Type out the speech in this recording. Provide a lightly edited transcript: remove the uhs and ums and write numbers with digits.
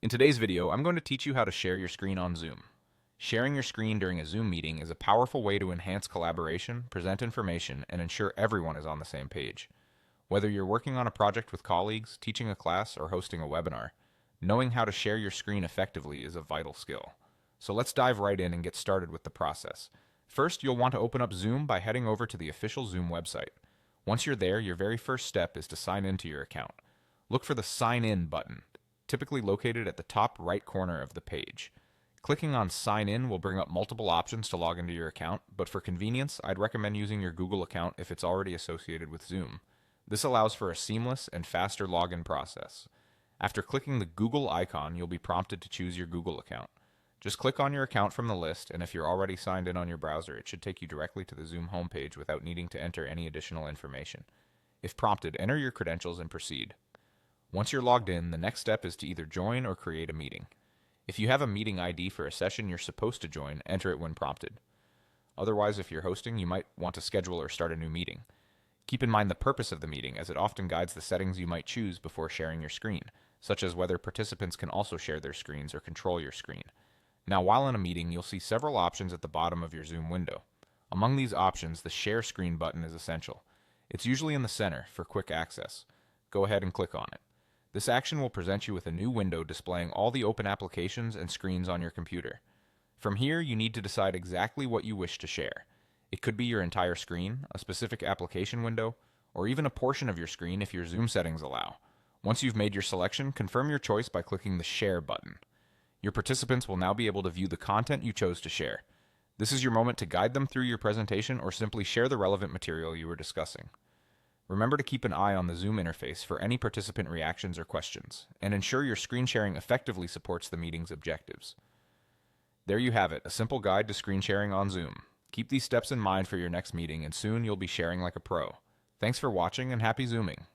In today's video, I'm going to teach you how to share your screen on Zoom. Sharing your screen during a Zoom meeting is a powerful way to enhance collaboration, present information, and ensure everyone is on the same page. Whether you're working on a project with colleagues, teaching a class, or hosting a webinar, knowing how to share your screen effectively is a vital skill. So let's dive right in and get started with the process. First, you'll want to open up Zoom by heading over to the official Zoom website. Once you're there, your very first step is to sign into your account. Look for the Sign In button, typically located at the top right corner of the page. Clicking on Sign In will bring up multiple options to log into your account, but for convenience, I'd recommend using your Google account if it's already associated with Zoom. This allows for a seamless and faster login process. After clicking the Google icon, you'll be prompted to choose your Google account. Just click on your account from the list, and if you're already signed in on your browser, it should take you directly to the Zoom homepage without needing to enter any additional information. If prompted, enter your credentials and proceed. Once you're logged in, the next step is to either join or create a meeting. If you have a meeting ID for a session you're supposed to join, enter it when prompted. Otherwise, if you're hosting, you might want to schedule or start a new meeting. Keep in mind the purpose of the meeting, as it often guides the settings you might choose before sharing your screen, such as whether participants can also share their screens or control your screen. Now, while in a meeting, you'll see several options at the bottom of your Zoom window. Among these options, the Share Screen button is essential. It's usually in the center for quick access. Go ahead and click on it. This action will present you with a new window displaying all the open applications and screens on your computer. From here, you need to decide exactly what you wish to share. It could be your entire screen, a specific application window, or even a portion of your screen if your Zoom settings allow. Once you've made your selection, confirm your choice by clicking the Share button. Your participants will now be able to view the content you chose to share. This is your moment to guide them through your presentation or simply share the relevant material you were discussing. Remember to keep an eye on the Zoom interface for any participant reactions or questions, and ensure your screen sharing effectively supports the meeting's objectives. There you have it, a simple guide to screen sharing on Zoom. Keep these steps in mind for your next meeting, and soon you'll be sharing like a pro. Thanks for watching, and happy Zooming!